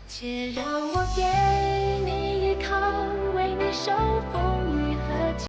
且让我给你依靠，为你受风雨和晴。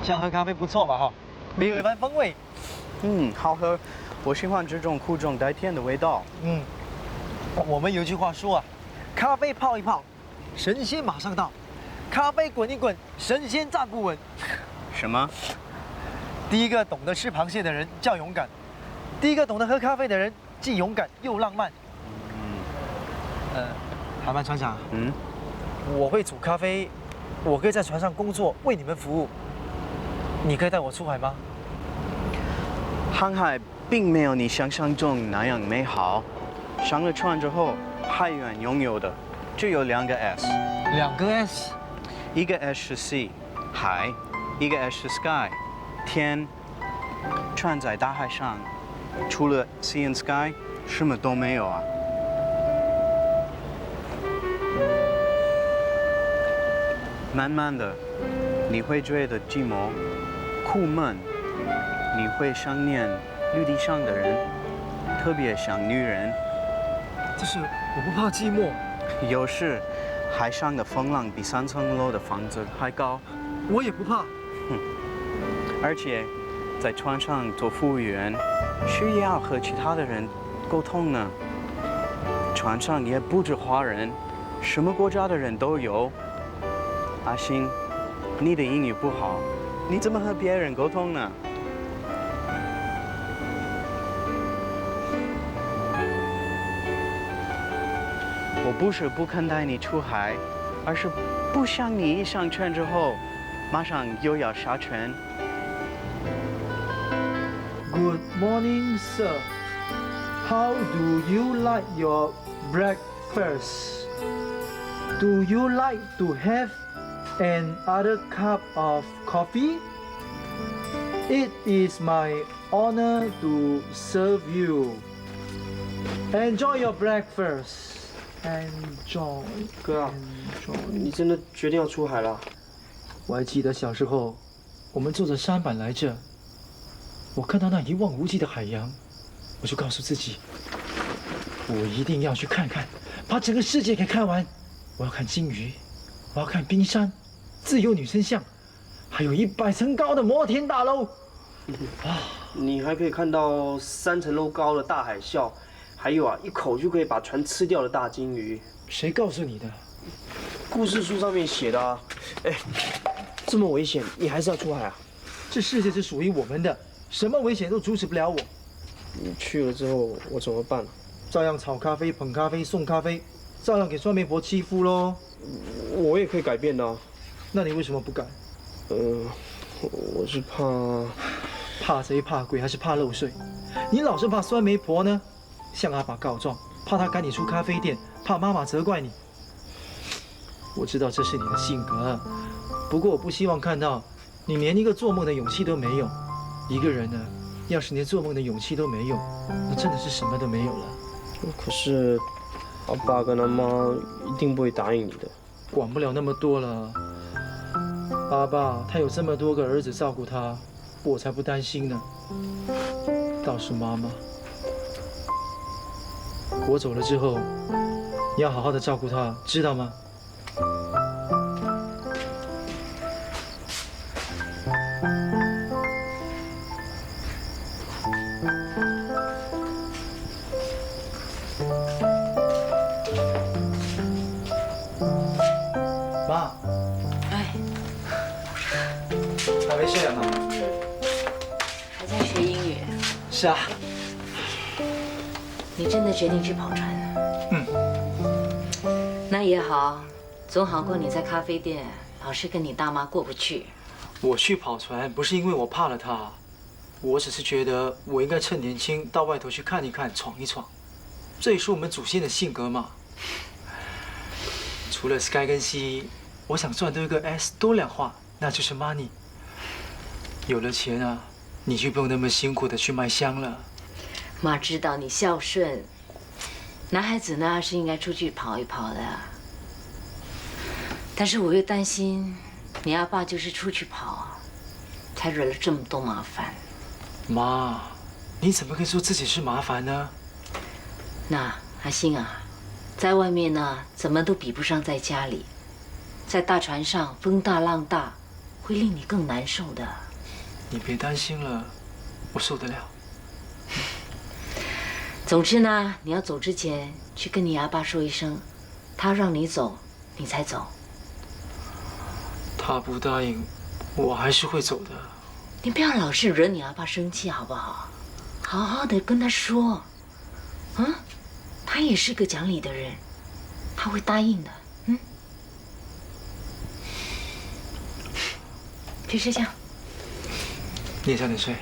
这样喝咖啡不错嘛哈，别有一番风味。好喝，我喜欢这种苦中带甜的味道。我们有句话说啊，咖啡泡一泡，神仙马上到；咖啡滚一滚，神仙站不稳。什么？第一个懂得吃螃蟹的人叫勇敢，第一个懂得喝咖啡的人既勇敢又浪漫。海曼船长，我会煮咖啡，我可以在船上工作，为你们服务。你可以带我出海吗？航海并没有你想象中那样美好。上了船之后，海员拥有的只有2个 S。2个 S， 一个 S 是 Sea， 海；一个 S 是 Sky， 天。船在大海上，除了 Sea and Sky， 什么都没有啊。慢慢的，你会觉得寂寞、苦闷，你会想念陆地上的人，特别像女人。就是我不怕寂寞，有时海上的风浪比3层楼的房子还高。我也不怕。而且在船上做服务员，需要和其他的人沟通呢。船上也不止华人，什么国家的人都有。阿星，你的英语不好，你怎么和别人沟通呢？我不是不肯带你出海，而是不想你一上船之后，马上又要下船。Good morning, sir. How do you like your breakfast? Do you like to have another cup of coffee? It is my honor to serve you. Enjoy your breakfast. Enjoy. 哥啊，你真的决定要出海了？我还记得小时候，我们坐着舢板来这，我看到那一望无际的海洋，我就告诉自己，我一定要去看看，把整个世界给看完。我要看鲸鱼，我要看冰山、自由女神像，还有100层高的摩天大楼。你还可以看到3层楼高的大海啸，还有一口就可以把船吃掉的大鲸鱼。谁告诉你的？故事书上面写的啊。这么危险，你还是要出海啊？这世界是属于我们的，什么危险都阻止不了我。你去了之后，我怎么办？照样炒咖啡、捧咖啡、送咖啡，照样给酸媒婆欺负喽。我也可以改变的啊。那你为什么不改？我是怕贼怕鬼还是怕漏税？你老是怕酸媒婆呢？向阿爸告状，怕他赶你出咖啡店，怕妈妈责怪你。我知道这是你的性格，不过我不希望看到你连一个做梦的勇气都没有。一个人呢，要是连做梦的勇气都没有，那真的是什么都没有了。可是，阿爸跟阿妈一定不会答应你的。管不了那么多了。阿爸他有这么多个儿子照顾他，我才不担心呢。倒是妈妈，我走了之后，你要好好的照顾她，知道吗？妈，哎，还没睡啊，妈？还在学英语？是啊。你真的决定去跑船了？那也好，总好过你在咖啡店老是跟你大妈过不去。我去跑船不是因为我怕了她，我只是觉得我应该趁年轻到外头去看一看、闯一闯，这也是我们祖先的性格嘛。除了 Sky 跟 C， 我想赚多一个 S 多两话，那就是 money。有了钱啊，你就不用那么辛苦的去卖香了。妈知道你孝顺，男孩子呢是应该出去跑一跑的。但是我又担心，你阿爸就是出去跑，才惹了这么多麻烦。妈，你怎么可以说自己是麻烦呢？那阿星啊，在外面呢，怎么都比不上在家里。在大船上，风大浪大，会令你更难受的。你别担心了，我受得了。总之呢，你要走之前去跟你阿爸说一声，他让你走，你才走。他不答应，我还是会走的。你不要老是惹你阿爸生气，好不好？好好的跟他说，他也是个讲理的人，他会答应的。去睡觉。你也早点睡。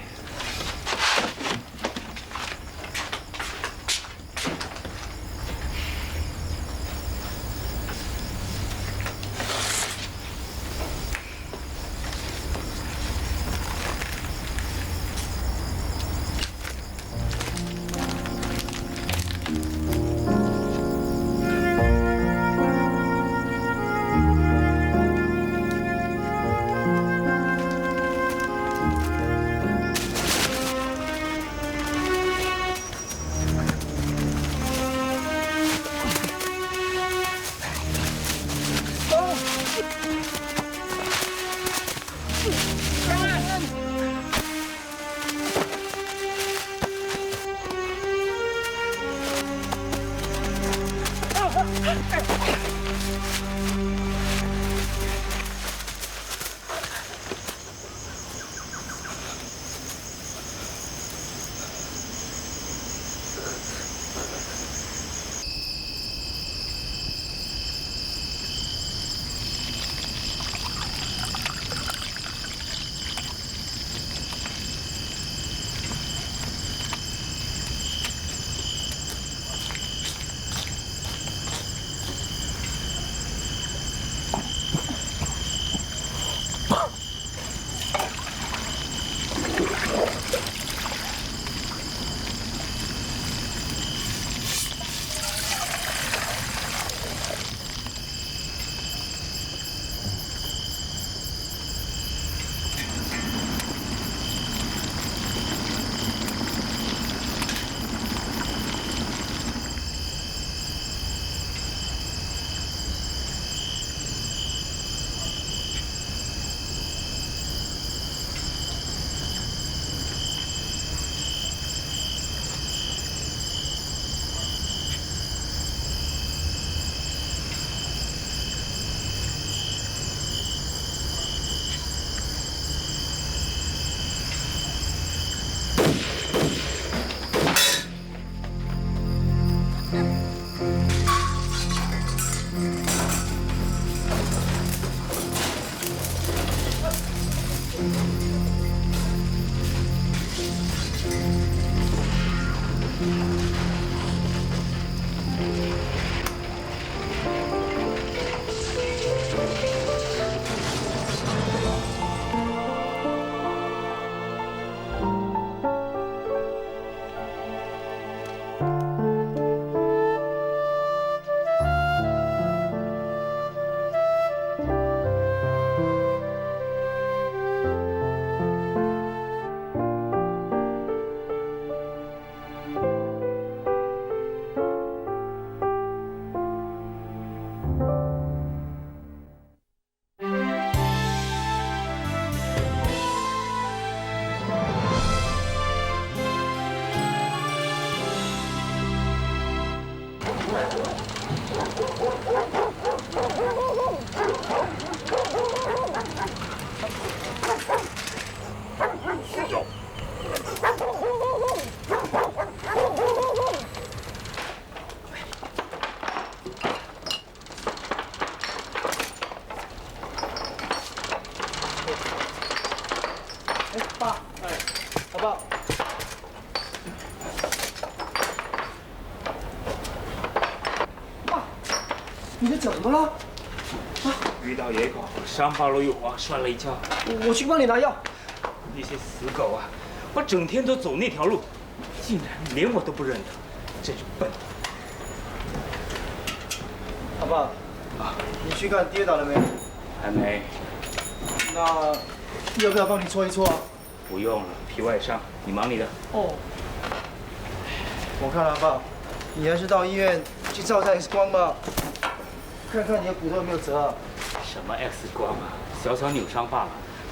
爸，阿爸，爸，你这怎么了？遇到野狗，伤疤了有啊，摔了一跤。我去帮你拿药。那些死狗啊，我整天都走那条路，竟然连我都不认得，真是笨。阿爸，你去看跌倒了没？还没，那要不要帮你搓一搓啊？不用了，皮外伤，你忙你的。哦。我看了，阿爸，你还是到医院去照下 X 光吧，看看你的骨头有没有折啊。什么 X 光啊，小小扭伤罢了，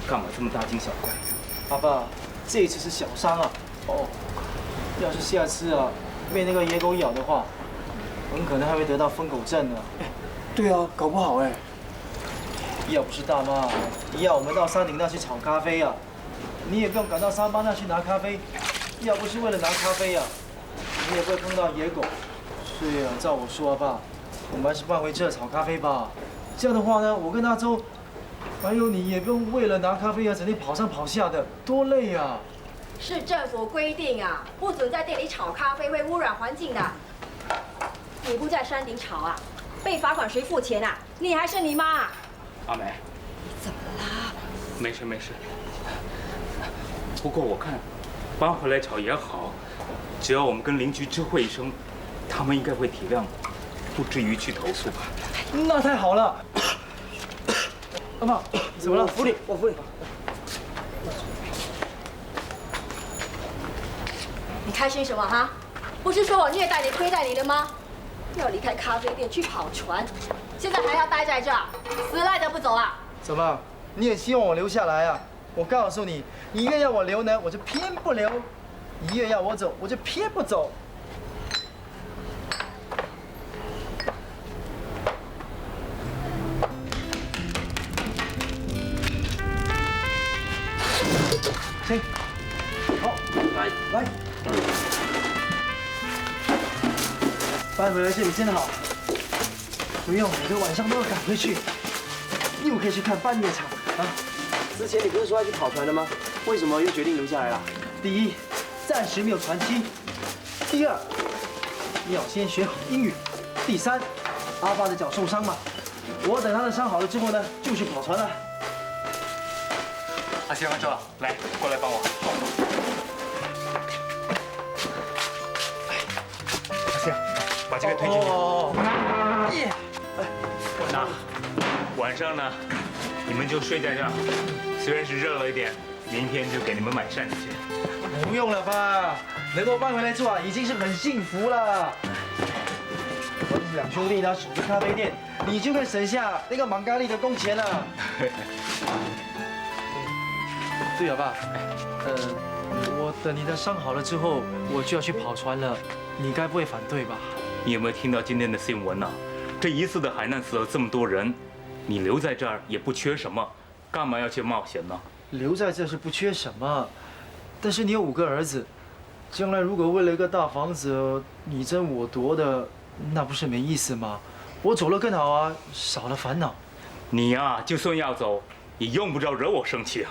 干嘛这么大惊小怪？阿爸，这一次是小伤啊。哦。要是下次啊被那个野狗咬的话，很可能还会得到疯狗症呢。对啊，搞不好哎。要不是大妈要我们到山顶那去炒咖啡啊，你也不用赶到山巴那去拿咖啡。要不是为了拿咖啡啊，你也不会碰到野狗。所以啊，照我说啊，爸，我们还是搬回这炒咖啡吧。这样的话呢，我跟阿周，还有你也不用为了拿咖啡啊，整天跑上跑下的，多累啊！市政府规定啊，不准在店里炒咖啡，会污染环境的。你不在山顶炒啊，被罚款谁付钱啊？你还是你妈？阿梅，怎么啦？没事没事。不过我看搬回来炒也好，只要我们跟邻居知会一声，他们应该会体谅，不至于去投诉吧。那太好了。阿爸，怎么了？扶你，我扶你。你开心什么哈？不是说我虐待你、亏待你了吗？要离开咖啡店去跑船，现在还要待在这儿，死赖着不走啊？怎么？你也希望我留下来啊？我告诉你，你越要我留呢，我就偏不留；你越要我走，我就偏不走。行，好，来，搬回来这里真好，不用每个晚上都要赶回去，又可以去看半夜场啊。之前你不是说要去跑船的吗？为什么又决定留下来了？第一，暂时没有船期；第二，要先学好英语；第三，阿爸的脚受伤嘛，我等他的伤好了之后呢，就去跑船了。阿星、阿周，来，过来帮我。阿星，把这个推进去。耶！那晚上呢，你们就睡在这儿。虽然是热了一点，明天就给你们买扇子去。不用了吧，能够搬回来住啊，已经是很幸福了。我们两兄弟呢，守着咖啡店，你就可以省下那个芒咖喱的工钱了。对了，爸，我等你的伤好了之后，我就要去跑船了，你该不会反对吧？你有没有听到今天的新闻呢？这一次的海难死了这么多人，你留在这儿也不缺什么，干嘛要去冒险呢？留在这是不缺什么，但是你有5个儿子，将来如果为了一个大房子你争我夺的，那不是没意思吗？我走了更好啊，少了烦恼。你呀，就算要走，也用不着惹我生气啊。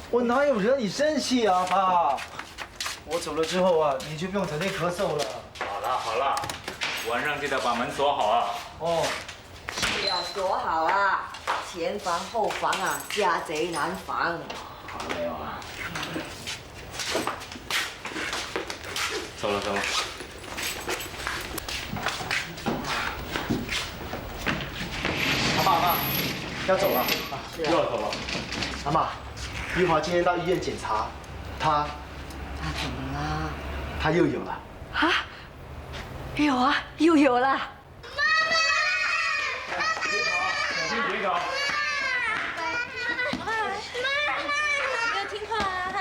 我哪有惹你生气啊，爸？我走了之后啊，你就不用整天咳嗽了。好了好了，晚上记得把门锁好啊。哦，是要锁好啊，前防后防啊，家贼难防。好嘞啊。走了走了。阿爸，要走了。又要走了。阿妈，玉华今天到医院检查，她怎么了？她又有了。啊？有啊，又有了。小心跌倒。要听话啊！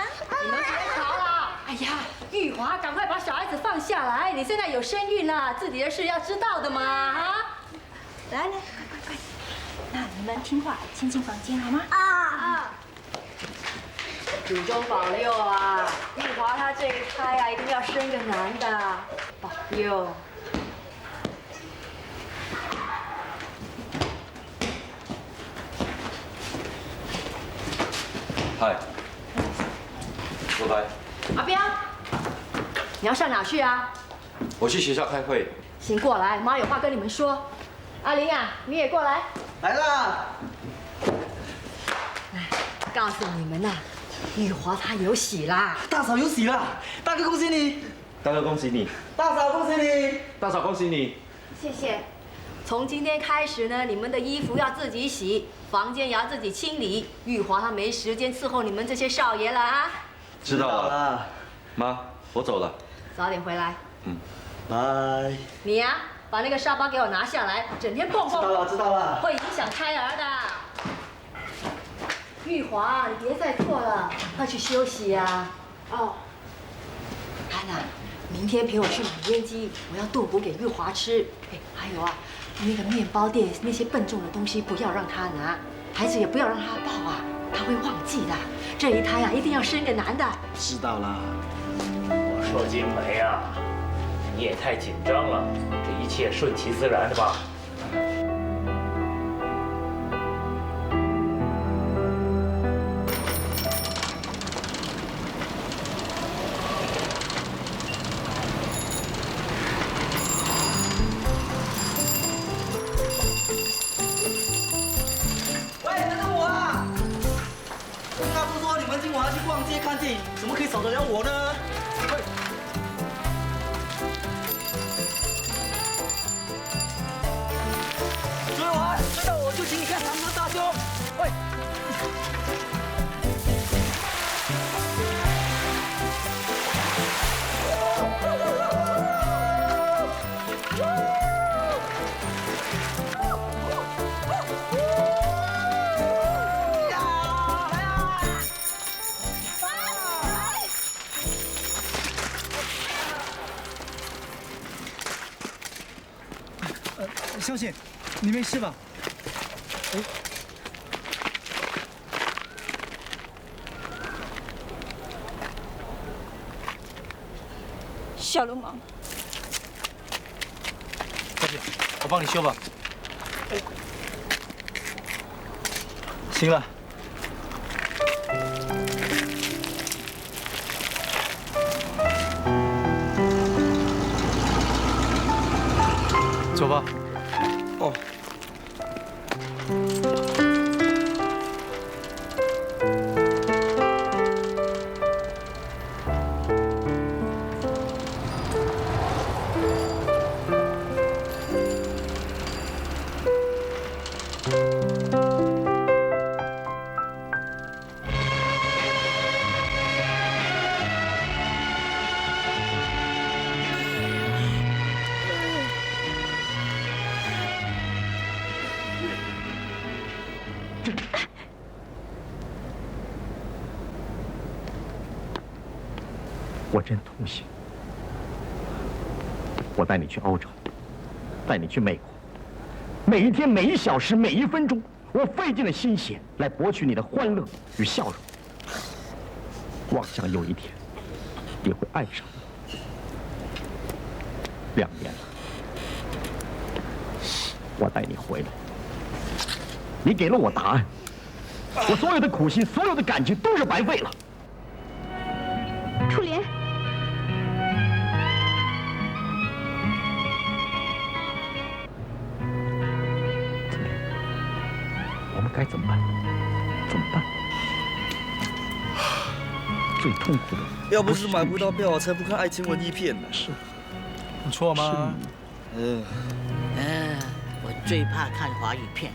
你们别吵了。哎呀，玉华，赶快把小孩子放下来！你现在有身孕了，自己的事要知道的嘛，啊！来来，快，那你们听话，先进房间好吗？啊！祖宗保佑啊！玉华她这一胎啊，一定要生个男的，保佑。嗨，我来。阿彪，你要上哪去啊？我去学校开会。先过来，妈有话跟你们说。阿玲啊，你也过来。来啦！告诉你们呐，玉华她有喜啦。大嫂有喜啦！大哥恭喜你！大哥恭喜你，大嫂恭喜你！大嫂恭喜你。谢谢。从今天开始呢，你们的衣服要自己洗，房间也要自己清理。玉华她没时间伺候你们这些少爷了啊。知道了。妈，我走了。早点回来。拜。你呀、把那个沙发给我拿下来，整天蹦蹦。知道了，知道了。会影响胎儿的。玉华，你别再做了，快去休息呀。哦。安娜，明天陪我去买烟鸡，我要炖补给玉华吃。哎，还有啊，那个面包店那些笨重的东西不要让他拿，孩子也不要让他抱啊，他会忘记的。这一胎啊，一定要生个男的。知道了。我说金梅啊，你也太紧张了，这一切顺其自然的吧。看电影怎么可以少得了我呢？追我，追到我就请你看长河大兄。喂。小姐，你没事吧？哎，小流氓！小姐，我帮你修吧。行了。走吧。哦。我真痛心。我带你去欧洲，带你去美国，每一天、每一小时、每一分钟，我费尽了心血来博取你的欢乐与笑容。妄想有一天你会爱上我。2年了，我带你回来，你给了我答案，我所有的苦心、所有的感情都是白费了。楚莲。我们该怎么办？怎么办？最痛苦的，要不是买不到票，我才不看爱情文艺片呢。是，你错吗？我最怕看华语片。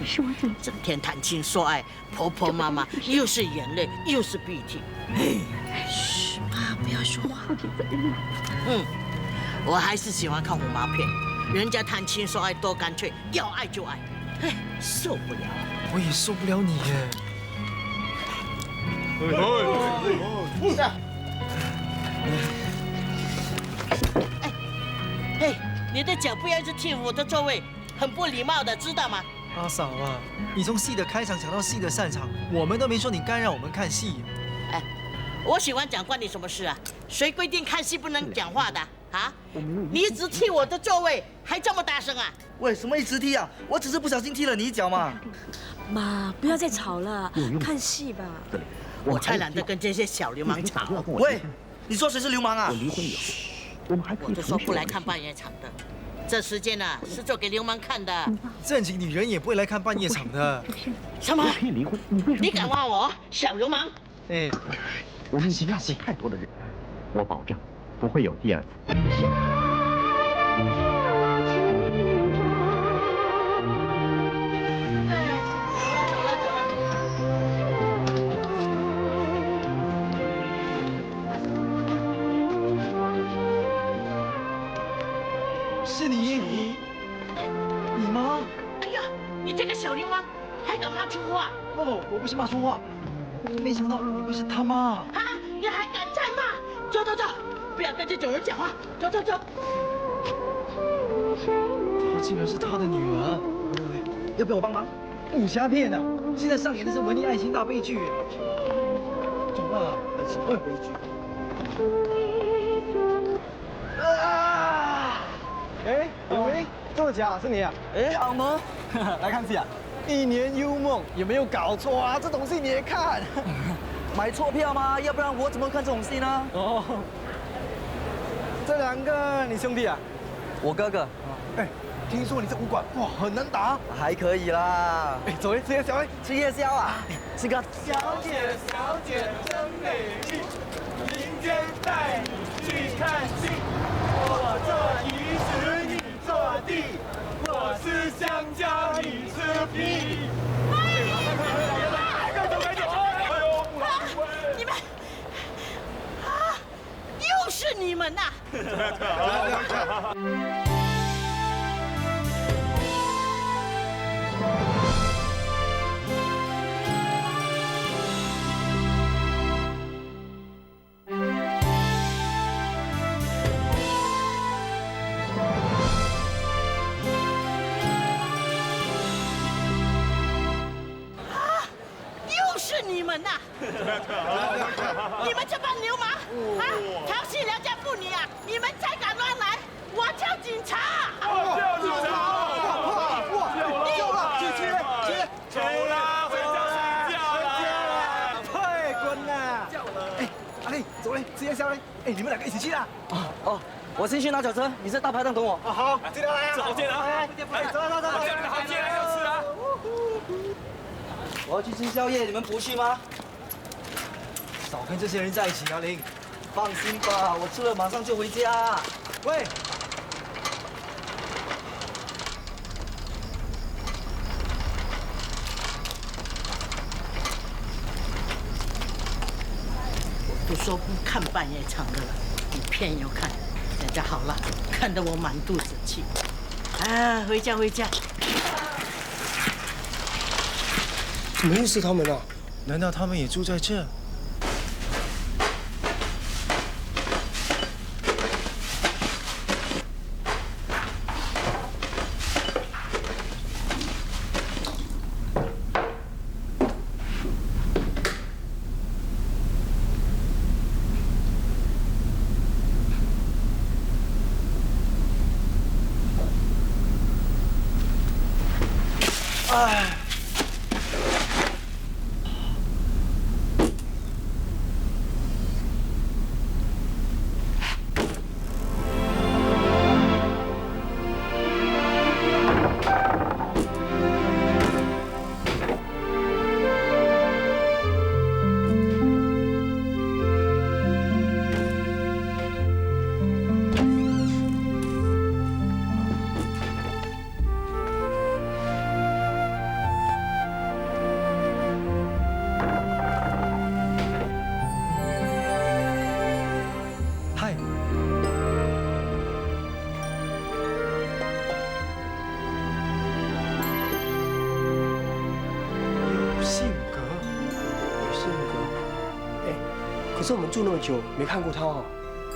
是我怎么整天谈情说爱，婆婆妈妈又是眼泪又是鼻涕。嘘，妈，不要说话。我还是喜欢看虎妈片，人家谈情说爱多干脆，要爱就爱。受不了。我也受不了你耶。你的脚不要一直踢我的座位，很不礼貌的，知道吗？阿嫂啊，你从戏的开场讲到戏的散场，我们都没说你干扰我们看戏。我喜欢讲关你什么事啊？谁规定看戏不能讲话的啊？你一直踢我的座位，还这么大声啊？喂，什么一直踢啊？我只是不小心踢了你一脚嘛。妈，不要再吵了，看戏吧。我才懒得跟这些小流氓吵。喂，你说谁是流氓啊？我离婚以后，我们还可以我就说不来看半夜场的，这时间呢是做给流氓看的。正经女人也不会来看半夜场的。什么？可以离婚？你敢挖我小流氓？哎，我们已经压过太多的人，我保证不会有第二次。是你吗？哎呀，你这个小流氓还敢骂粗话！哦，我不是骂粗话，没想到你不是他妈。啊，你还敢再骂？走走走，不要跟这种人讲话，走走走。她竟然是他的女儿，要不要我帮忙？武侠片啊，现在上演的是文艺爱情大悲剧。走吧，爱情大悲剧。哎，有为，这么假是你啊？哎，阿蒙，来看戏啊！一年幽梦，有没有搞错啊？这种戏你也看？买错票吗？要不然我怎么看这种戏呢？哦，这两个你兄弟啊？我哥哥。哎，听说你这武馆哇很难打，还可以啦。哎，走嘞，吃夜宵嘞，吃夜宵啊？这个。小姐，小姐真美丽，明天带你去看戏。我做鱼食，你做地，我吃香蕉，你吃屁。你们啊，又是你们呐！你们呐！你们这帮流氓啊，调戏良家妇女啊！你们再敢乱来，我叫警察！叫警察！救了！姐，走啦，回家睡觉啦！快滚呐！哎，阿丽，走嘞，吃夜宵嘞！哎，你们两个一起去啦！哦，我先去拿脚车，你在大排档等我。好，记得来啊！走，记得来！走，好叫你们好进来要吃啊！我要去吃宵夜，你们不去吗？少跟这些人在一起，阿玲。放心吧，我吃了马上就回家。喂，我不说不看半夜场的了，你偏要看，人家好了，看得我满肚子气。啊，回家回家。怎么又是他们啊？难道他们也住在这？哎。可是我们住那么久，没看过他哦。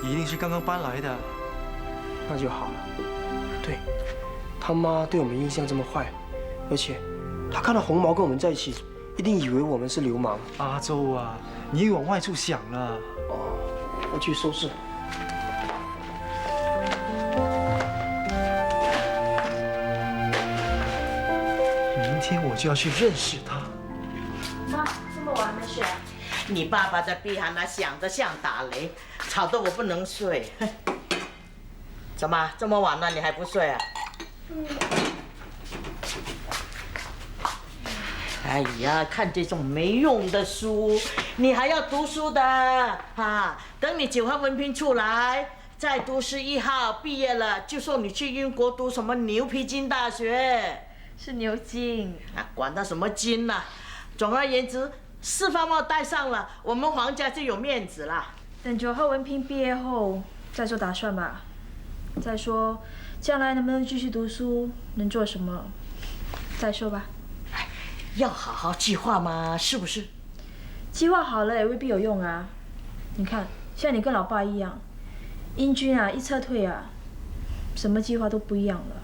一定是刚刚搬来的。那就好了。对，他妈对我们印象这么坏，而且他看到红毛跟我们在一起，一定以为我们是流氓。阿周啊，你往外处想了。哦，我去收拾。明天我就要去认识他。妈，这么晚没睡？你爸爸在碧海那响得像打雷，吵得我不能睡。怎么这么晚了你还不睡啊？哎呀，看这种没用的书，你还要读书的啊！等你9号文凭出来，再读11号，毕业了就送你去英国读什么牛皮筋大学。是牛筋啊，管他什么筋啦、总而言之，四方帽戴上了，我们皇家就有面子啦。等9号文凭毕业后再做打算吧。再说，将来能不能继续读书，能做什么，再说吧。要好好计划嘛，是不是？计划好了也未必有用啊。你看，像你跟老爸一样，英军啊一撤退啊，什么计划都不一样了。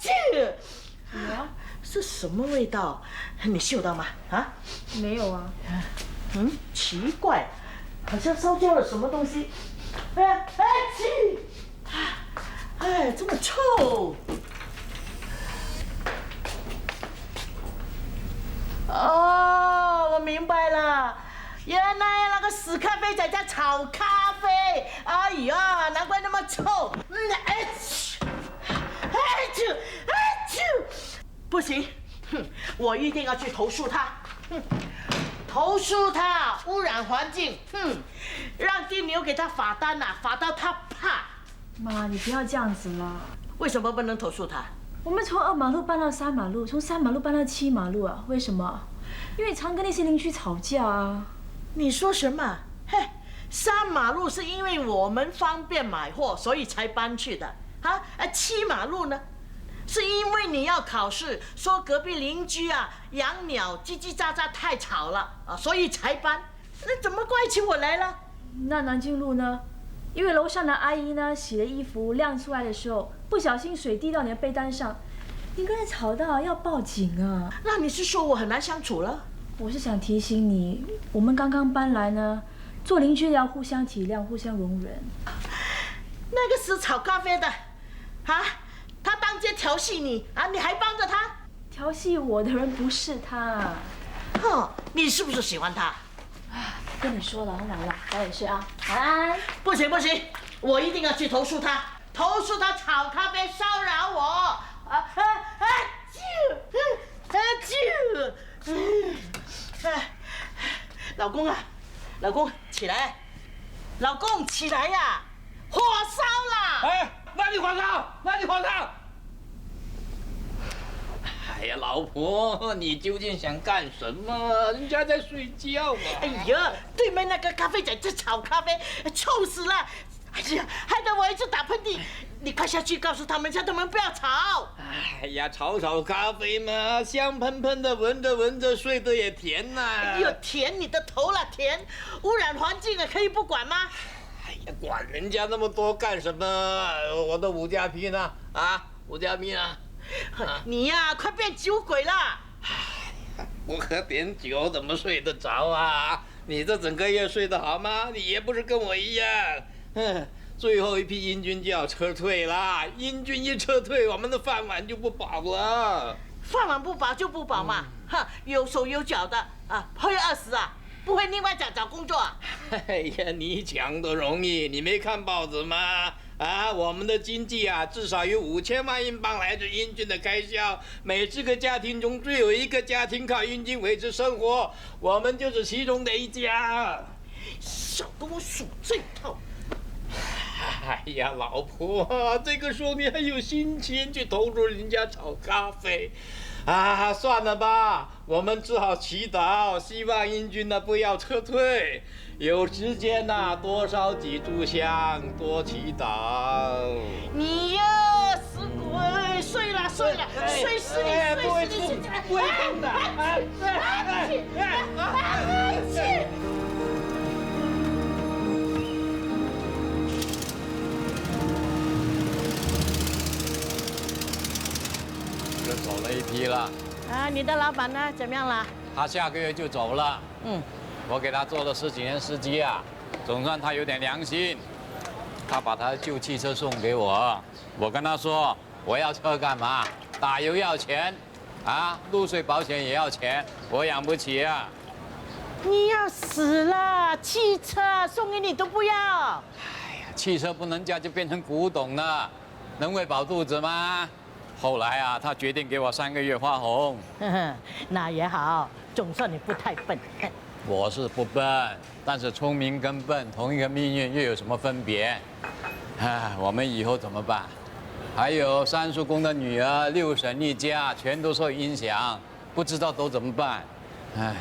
这什么？是什么味道？你嗅到吗？啊？没有啊。奇怪，好像烧焦了什么东西。这么臭！哦，我明白了，原来那个死咖啡仔在炒咖啡。哎呀，难怪那么臭。不行，我一定要去投诉他。投诉他污染环境。让地牛给他罚单呐，罚到他怕。妈，你不要这样子了。为什么不能投诉他？我们从2马路搬到3马路，从3马路搬到7马路啊？为什么？因为常跟那些邻居吵架啊。你说什么？嘿，3马路是因为我们方便买货，所以才搬去的。7马路呢，是因为你要考试，说隔壁邻居啊养鸟叽叽喳喳太吵了啊，所以才搬。那怎么怪起我来了？那南京路呢？因为楼上的阿姨呢洗了衣服晾出来的时候，不小心水滴到你的被单上，你跟人吵到要报警啊！那你是说我很难相处了？我是想提醒你，我们刚刚搬来呢，做邻居要互相体谅、互相容忍。那个死炒咖啡的，他当街调戏你啊，你还帮着他？调戏我的人不是他。你是不是喜欢他？跟你说了，很晚了，早点睡啊，晚安。不行不行，我一定要去投诉他，投诉他炒咖啡骚扰我。老公啊，老公起来，老公起来呀，火烧了！哎，哪里火烧？哪里火烧？哎呀，老婆，你究竟想干什么？人家在睡觉啊！哎呀，对面那个咖啡仔在炒咖啡，臭死了！哎呀，害得我一直打喷嚏。你快下去告诉他们，叫他们不要吵。哎呀，炒咖啡嘛，香喷喷的，闻着闻着，睡得也甜呐。哎呦，甜你的头了，甜！污染环境啊，可以不管吗？哎呀，管人家那么多干什么？我的5加 P 呢？啊，5加 P 呢？你呀，快变酒鬼了！不喝点酒怎么睡得着啊？你这整个月睡得好吗？你也不是跟我一样。最后一批英军就要撤退啦，英军一撤退，我们的饭碗就不保了。饭碗不保就不保嘛，有手有脚的啊，会饿死啊，不会另外找工作啊。哎呀，你讲的容易，你没看报纸吗？啊，我们的经济啊，至少有5000万英镑来自英军的开销，每10个家庭中只有1个家庭靠英军维持生活，我们就是其中的一家。少跟我数这套。哎呀，老婆，这个时候你还有心情去投入人家炒咖啡？啊，算了吧，我们只好祈祷，希望英军呢不要撤退。有时间呐，多烧几炷香，多祈祷。你呀，死鬼，睡了，睡死你，睡死你！不会痛的。走了一批了啊！你的老板呢？怎么样了？他下个月就走了。我给他做了10几年司机啊，总算他有点良心。他把他的旧汽车送给我，我跟他说我要车干嘛？打油要钱，啊，入睡保险也要钱，我养不起啊。你要死了，汽车送给你都不要。汽车不能驾就变成古董了，能喂饱肚子吗？后来啊，他决定给我3个月花红。那也好，总算你不太笨。我是不笨，但是聪明跟笨同一个命运又有什么分别？唉，我们以后怎么办？还有三叔公的女儿6婶一家全都受影响，不知道都怎么办？唉，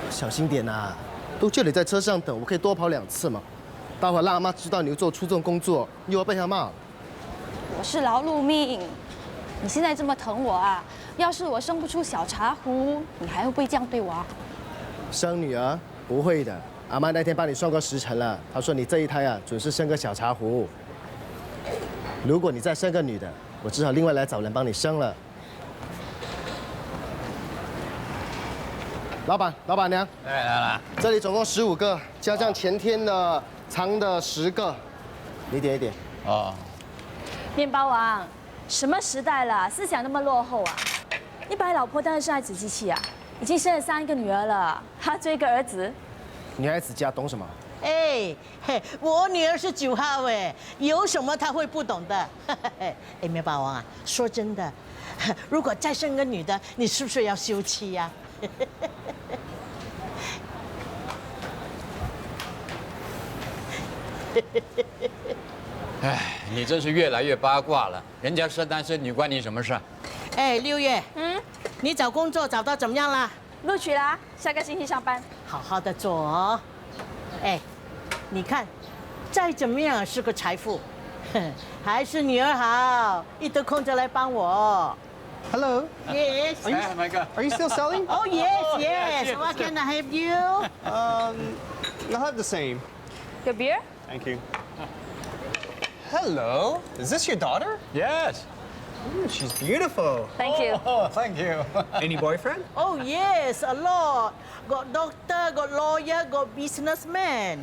小心点啊！都叫你在车上等，我可以多跑2次嘛。待会儿让阿妈知道你又做出众工作，又要被她骂了。我是劳碌命，你现在这么疼我啊？要是我生不出小茶壶，你还会不会这样对我啊？生女儿不会的，阿妈那天帮你算过时辰了，她说你这一胎啊准是生个小茶壶。如果你再生个女的，我只好另外来找人帮你生了。老板娘，来，这里总共15个，加上前天的长的10个，你点一点。哦。面包王，什么时代了，思想那么落后啊？你把老婆当成是爱子机器啊？已经生了3个女儿了，还追个儿子？女孩子家懂什么？哎，嘿，我女儿是9号哎，有什么她会不懂的？哎，面包王啊，说真的，如果再生个女的，你是不是要休妻呀？唉，你真是越来越八卦了。人家生男生女关你什么事？哎，6月，你找工作找到怎么样啦？录取啦，下个星期上班。好好的做哦。哎，你看，再怎么样是个财富，还是女儿好，一得空就来帮我。Hello. Yes. Hey, Micah. Are you still selling? Oh yes. What can I help you? I'll have the same. Your beer? Thank you. Hello. Is this your daughter? Yes. Ooh, she's beautiful. Thank you. Oh, thank you. Any boyfriend? Oh yes, a lot. Got doctor, got lawyer, got businessman.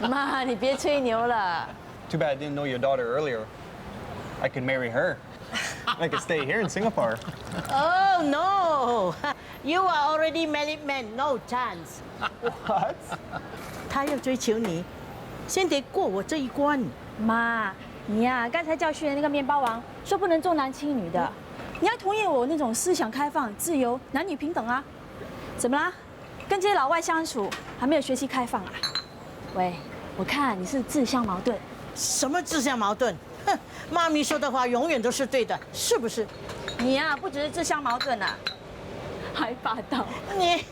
妈，你别吹牛了。 Too bad I didn't know your daughter earlier. I could marry her. I could stay here in Singapore. Oh no, you are already married man, no chance. What? 他要追求你，先得过我这一关。妈，你呀，刚才教训的那个面包王说不能重男轻女的，你要同意我那种思想开放、自由、男女平等啊？怎么啦？跟这些老外相处还没有学习开放啊？喂，我看你是自相矛盾。什么自相矛盾？哼，妈咪说的话永远都是对的，是不是？你呀，不只是自相矛盾啊，还霸道。你。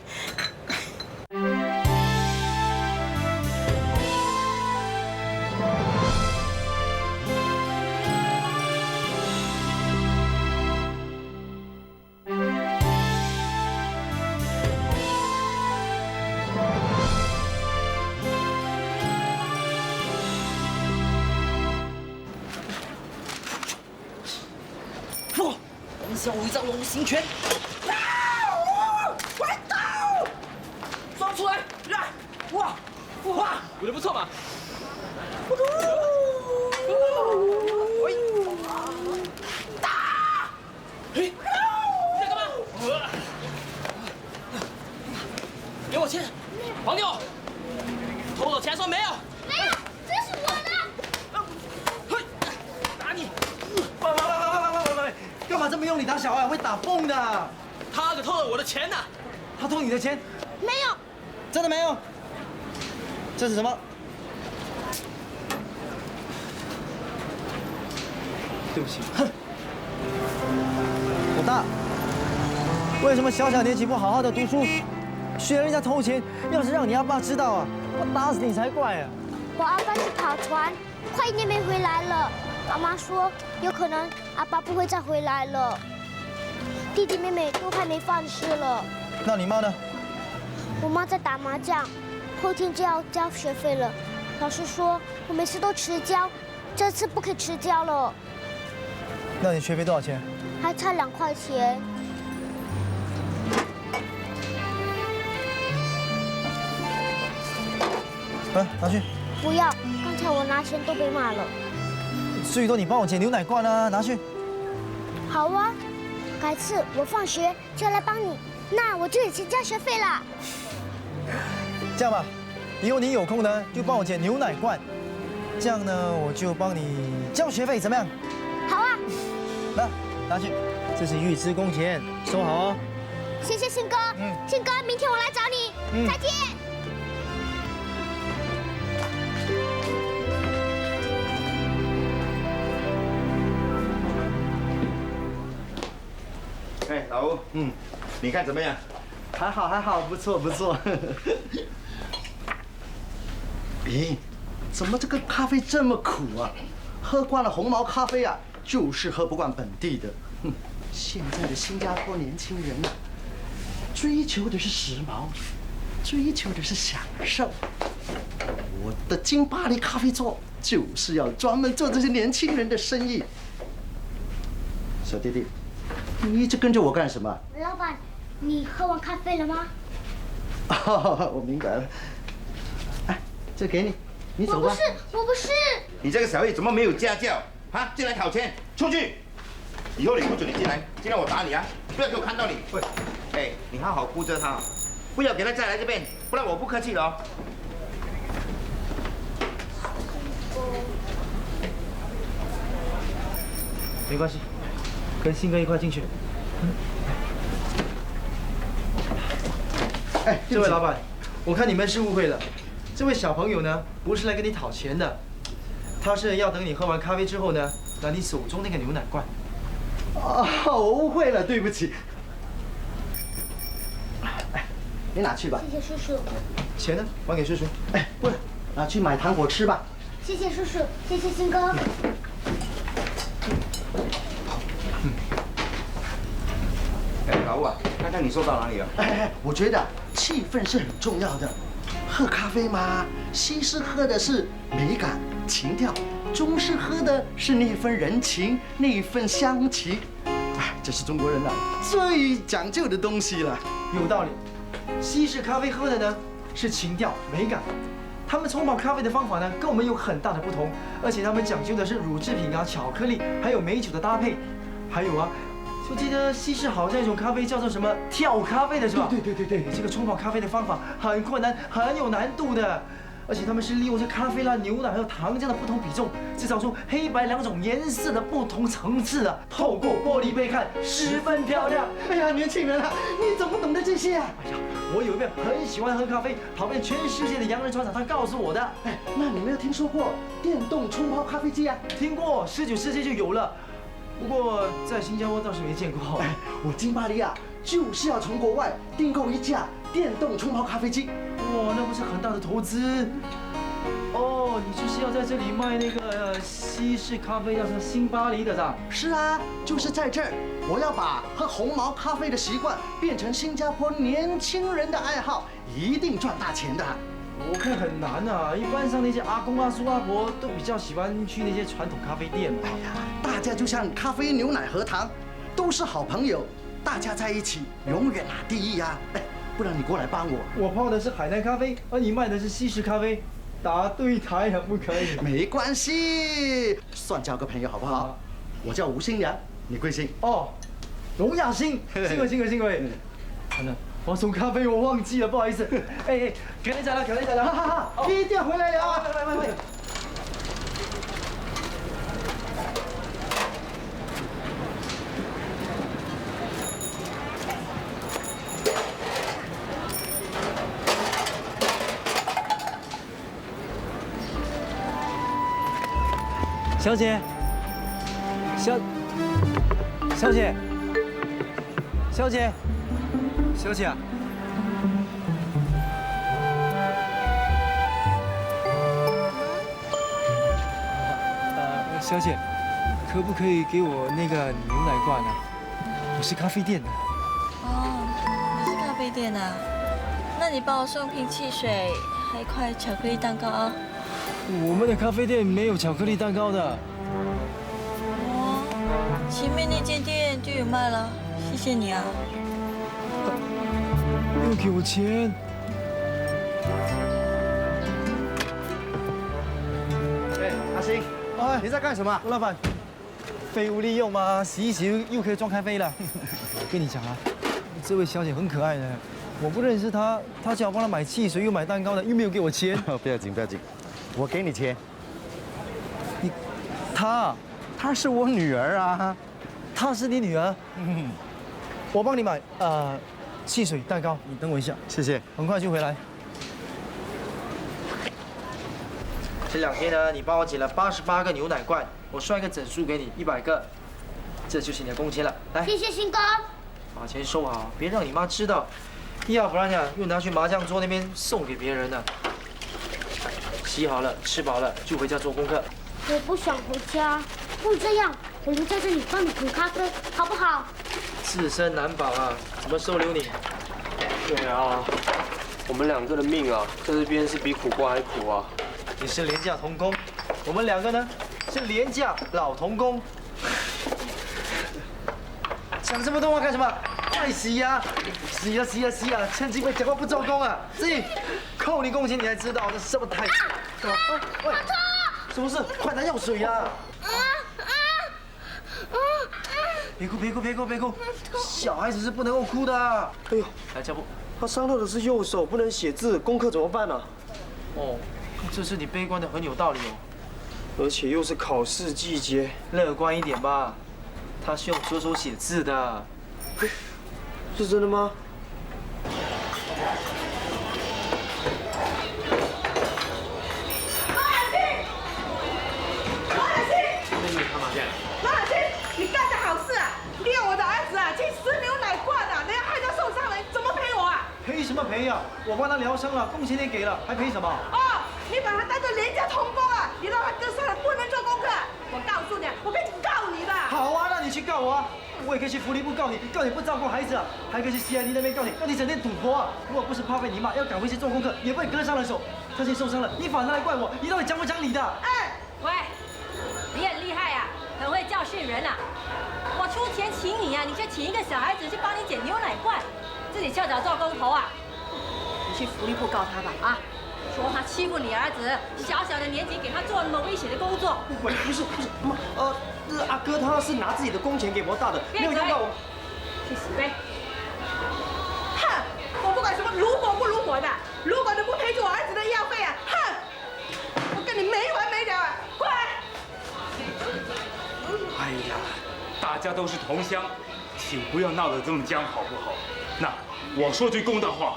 小伪造龙行拳，快刀，抓出来！哇，舞得不错嘛！打！你在干嘛？给我钱，黄牛，偷了钱说没有？没有，这是我的。打你！干嘛这么用力打小孩？会打崩的。他可偷了我的钱呢！他偷你的钱？没有。真的没有？这是什么？对不起。哼。老大，为什么小年纪不好好的读书，学人家偷钱？要是让你阿爸知道啊，我打死你才怪啊！我阿爸去跑船，快1年没回来了。妈妈说，有可能阿爸不会再回来了。弟弟妹妹都快没饭吃了。那你妈呢？我妈在打麻将，后天就要交学费了。老师说我每次都迟交，这次不可以迟交了。那你学费多少钱？还差2块钱。来，拿去。不要，刚才我拿钱都被骂了。最多你帮我捡牛奶罐啊，拿去。好啊，改次我放学就来帮你，那我就有钱交学费啦。这样吧，以后你有空呢，就帮我捡牛奶罐，这样呢，我就帮你交学费，怎么样？好啊。来，拿去，这是预支工钱，收好哦。谢谢信哥。信哥，明天我来找你。再见。哎，老吴，你看怎么样？还好，不错。咦，怎么这个咖啡这么苦啊？喝惯了红毛咖啡啊，就是喝不惯本地的。现在的新加坡年轻人啊，追求的是时髦，追求的是享受。我的金巴黎咖啡座就是要专门做这些年轻人的生意。小弟弟，你一直跟着我干什么？老板，你喝完咖啡了吗？哦，我明白了。哎，这给你，你走吧。我不是。你这个小孩怎么没有家教啊？进来讨钱，出去！以后你不准你进来，进来我打你啊！不要给我看到你。喂，哎，你好好顾着他，不要给他再来这边，不然我不客气了哦。没关系，跟信哥一块进去。哎，这位老板，我看你们是误会了。这位小朋友呢，不是来跟你讨钱的，他是要等你喝完咖啡之后呢，拿你手中那个牛奶罐。哦，我误会了，对不起。哎，你拿去吧。谢谢叔叔。钱呢？还给叔叔。哎，不，拿去买糖果吃吧。谢谢叔叔，谢谢信哥。哎，老吴啊，看看你说到哪里了？哎，我觉得气氛是很重要的。喝咖啡嘛，西式喝的是美感、情调，中式喝的是那份人情、那份香气。哎，这是中国人最讲究的东西了。有道理。西式咖啡喝的呢是情调、美感，他们冲泡咖啡的方法呢跟我们有很大的不同，而且他们讲究的是乳制品啊、巧克力，还有美酒的搭配，还有啊。我记得西式好像一种咖啡叫做什么跳咖啡的是吧？对，这个冲泡咖啡的方法很困难，很有难度的，而且他们是利用这咖啡啦、牛奶还有糖这样的不同比重，制造出黑白两种颜色的不同层次啊，透过玻璃杯看，十分漂亮。哎呀，年轻人啊，你怎么懂得这些啊？哎呀，我有一位很喜欢喝咖啡、跑遍全世界的洋人船长，他告诉我的。哎，那你没有听说过电动冲泡咖啡机啊？听过，19世纪就有了。不过在新加坡倒是没见过。哎，我金巴黎啊，就是要从国外订购一架电动冲泡咖啡机。哇，那不是很大的投资？哦，你就是要在这里卖那个西式咖啡，叫什么新巴黎的是吧？是啊，就是在这儿，我要把喝红毛咖啡的习惯变成新加坡年轻人的爱好，一定赚大钱的。我看很难啊，一般上那些阿公、阿叔、阿婆都比较喜欢去那些传统咖啡店嘛。哎呀，大家就像咖啡、牛奶和糖，都是好朋友，大家在一起永远拿第一啊！哎，不然你过来帮我。我泡的是海南咖啡，而你卖的是西式咖啡，打对台可不可以？没关系，算交个朋友好不好？我叫吴新阳，你贵姓？哦，龙亚兴，幸会。完了。我送咖啡我忘记了，不好意思。哎，赶紧来，哈，一定要回来了。喂。小姐，小姐啊！小姐，可不可以给我那个牛奶罐啊？我是咖啡店的。哦，你是咖啡店的，那你帮我送瓶汽水，还一块巧克力蛋糕啊。我们的咖啡店没有巧克力蛋糕的。哦，前面那间店就有卖了，谢谢你啊。要给我钱？哎，阿星，你在干什么？吴老板，废物利用嘛，洗一洗又可以装咖啡了。我跟你讲啊，这位小姐很可爱的，我不认识她，她叫我帮她买汽水又买蛋糕的，又没有给我钱。不要紧，不要紧，我给你钱。她是我女儿啊，她是你女儿。我帮你买汽水、蛋糕，你等我一下。谢谢，很快就回来。这2天呢，你帮我捡了88个牛奶罐，我算一个整数给你100个，这就是你的工钱了。来，谢谢新哥。把钱收好，别让你妈知道，要不然呀，又拿去麻将桌那边送给别人了。洗好了，吃饱了就回家做功课。我不想回家，不如这样，我留在这里帮你煮咖啡，好不好？自身难保啊，怎么收留你？对啊，我们2个的命啊，在这边是比苦瓜还苦啊。你是廉价童工，我们2个呢是廉价老童工。讲这么多话干什么？快洗呀！洗呀！趁机会讲话不周公啊！自己扣你工钱，你还知道这什么态度？喂，什么事？快拿药水呀！别哭！小孩子是不能够哭的。哎呦，来，脚步。他伤到的是右手，不能写字，功课怎么办呢？哦，这是你悲观的很有道理哦。而且又是考试季节，乐观一点吧。他是用左手写字的。是真的吗？马尔辛，你干的好事啊！利用我的儿子啊去吃牛奶罐啊，人家害他受伤了，怎么赔我啊？赔什么赔呀？我帮他疗伤了，工钱也给了，还赔什么？哦，你把他当做廉价童工啊！你让他哥上了不能做功课，我告诉你，我可以告你的。好啊，那你去告我啊！我也可以去福利部告你，告你不照顾孩子啊，还可以去 CID 那边告你，告你整天赌博啊！如果不是怕被你骂，要赶回去做功课，也被割伤了手。他现在受伤了，你反而来怪我，你到底讲不讲理的？哎，喂，你很厉害啊，很会教训人啊！我出钱请你啊，你却请一个小孩子去帮你捡牛奶罐，自己翘脚做工头啊！你去福利部告他吧啊！说他欺负你儿子，小小的年纪给他做那么危险的工作。不是，妈，阿哥他是拿自己的工钱给我大的，没有用到我。去死呗！哼，我不管什么如果不如果的，如果你不赔给我儿子的医药费啊，哼，我跟你没完没了啊！滚！哎呀，大家都是同乡，请不要闹得这么僵，好不好？那我说句公道话，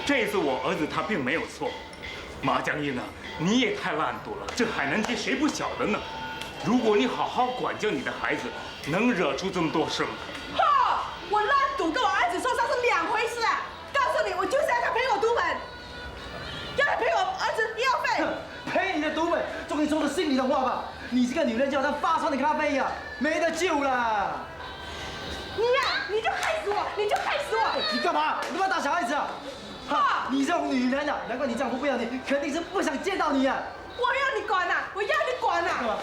这次我儿子他并没有错。马江英啊，你也太烂赌了，这海南街谁不晓得呢？如果你好好管教你的孩子，能惹出这么多事吗？哈，我烂赌跟我儿子受伤是2回事啊！告诉你，我就是要他赔我赌本，要他赔我儿子医药费。赔你的赌本，终于说出心里的话吧。你这个女人就好像发酸的咖啡呀，没得救了。你呀，你就害死我，你就害死我！你干嘛？你干嘛打小孩子啊？哈，你这种女人啊，难怪你丈夫不要你，肯定是不想见到你啊！我要你管呐，我要你管呐！干嘛？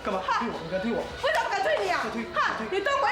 干嘛？推我？你敢推我？为什么敢推你啊？哈，你动我